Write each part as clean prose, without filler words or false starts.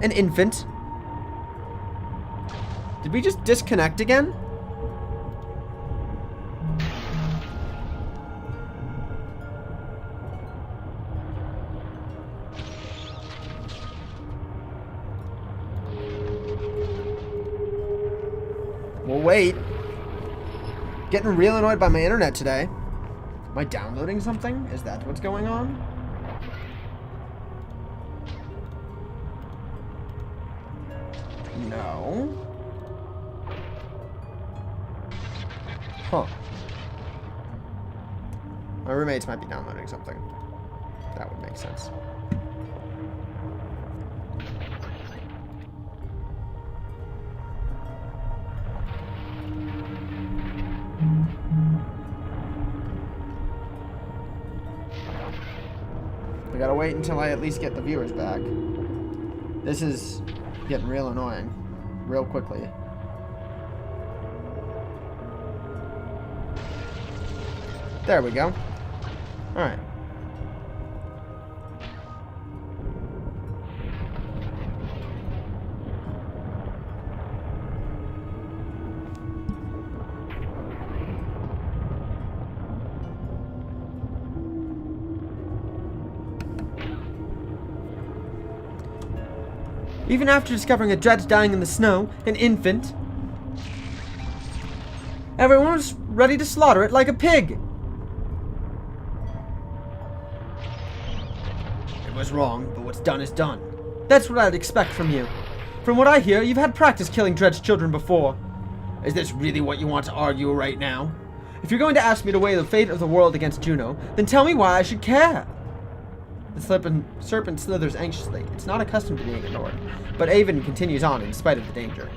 An infant? Did we just disconnect again? Well, wait. Getting real annoyed by my internet today. Am I downloading something? Is that what's going on? No. Huh. My roommates might be downloading something. That would make sense. I gotta wait until I at least get the viewers back. This is getting real annoying. Real quickly. There we go. Alright. Even after discovering a Dredge dying in the snow, an infant, everyone was ready to slaughter it like a pig. It was wrong, but what's done is done. That's what I'd expect from you. From what I hear, you've had practice killing Dredge children before. Is this really what you want to argue right now? If you're going to ask me to weigh the fate of the world against Juno, then tell me why I should care. The serpent slithers anxiously. It's not accustomed to being ignored. But Avon continues on in spite of the danger.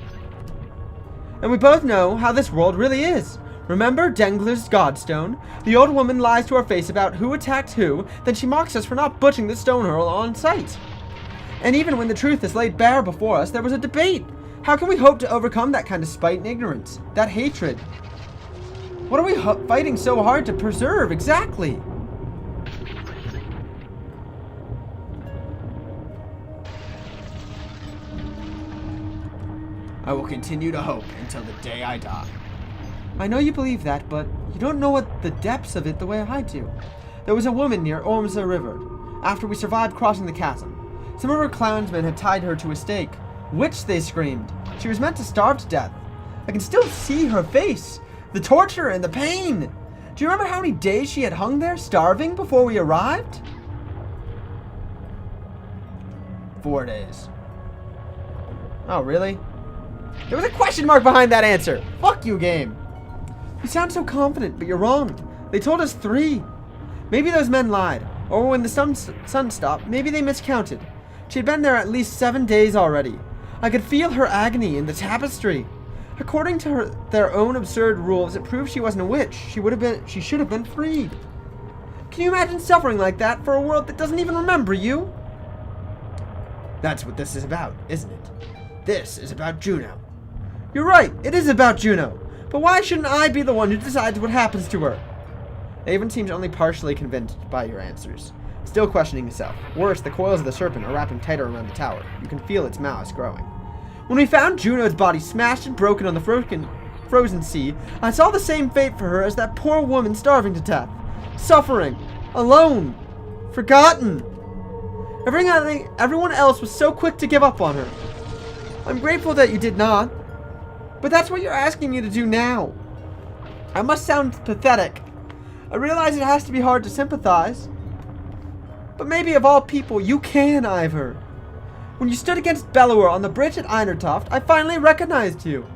And we both know how this world really is. Remember Dengler's Godstone? The old woman lies to our face about who attacked who, then she mocks us for not butchering the stone hurl on sight. And even when the truth is laid bare before us, there was a debate. How can we hope to overcome that kind of spite and ignorance? That hatred? What are we fighting so hard to preserve exactly? I will continue to hope until the day I die. I know you believe that, but you don't know what the depths of it the way I do. There was a woman near Ormsa River, after we survived crossing the chasm. Some of her clansmen had tied her to a stake. Witch, they screamed. She was meant to starve to death. I can still see her face, the torture and the pain. Do you remember how many days she had hung there, starving, before we arrived? 4 days. Oh, really? There was a question mark behind that answer. Fuck you, game. You sound so confident, but you're wrong. They told us 3. Maybe those men lied. Or when the sun stopped, maybe they miscounted. She had been there at least 7 days already. I could feel her agony in the tapestry. According to their own absurd rules, it proved she wasn't a witch. She should have been freed. Can you imagine suffering like that for a world that doesn't even remember you? That's what this is about, isn't it? This is about Juno. You're right, it is about Juno. But why shouldn't I be the one who decides what happens to her? Avon seems only partially convinced by your answers. Still questioning himself. Worse, the coils of the serpent are wrapping tighter around the tower. You can feel its malice growing. When we found Juno's body smashed and broken on the frozen sea, I saw the same fate for her as that poor woman starving to death. Suffering. Alone. Forgotten. Everyone else was so quick to give up on her. I'm grateful that you did not. But that's what you're asking me to do now. I must sound pathetic. I realize it has to be hard to sympathize. But maybe of all people, you can, Ivor. When you stood against Bellower on the bridge at Einertoft, I finally recognized you.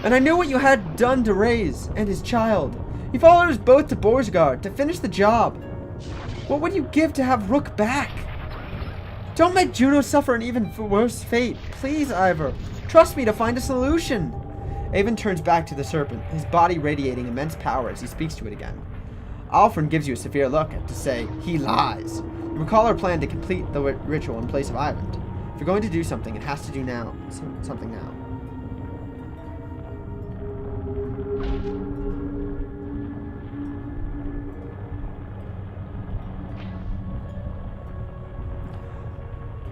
And I knew what you had done to Reyes and his child. You followed us both to Borsgard to finish the job. What would you give to have Rook back? Don't make Juno suffer an even worse fate. Please, Ivor. Trust me to find a solution. Avon turns back to the serpent, his body radiating immense power as he speaks to it again. Alfred gives you a severe look to say, he lies. You recall our plan to complete the ritual in place of Ivan. If you're going to do something, it has to do now. Something now.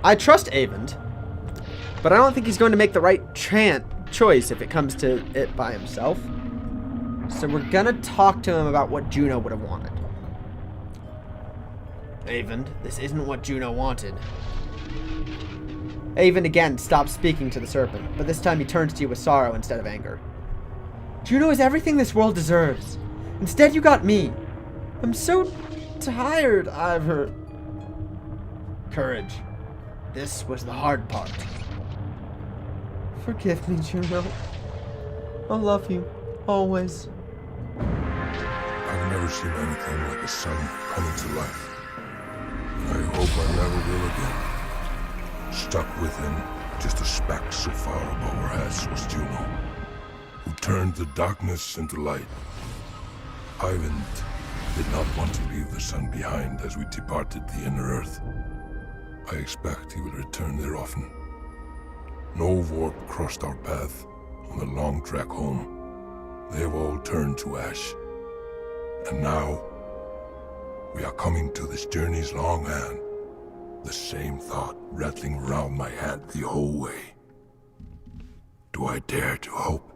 I trust Avon, But I don't think he's going to make the right choice if it comes to it by himself. So we're gonna talk to him about what Juno would have wanted. Avon, this isn't what Juno wanted. Avon again stops speaking to the serpent, but this time he turns to you with sorrow instead of anger. Juno is everything this world deserves. Instead you got me. I'm so tired of her. Courage. This was the hard part. Forgive me, Juno. I'll love you. Always. I've never seen anything like a sun coming to life. I hope I never will again. Stuck within, just a speck so far above our heads was Juno, who turned the darkness into light. Ivan did not want to leave the sun behind as we departed the inner earth. I expect he will return there often. No warp crossed our path on the long trek home. They have all turned to ash. And now, we are coming to this journey's long end. The same thought rattling around my head the whole way. Do I dare to hope?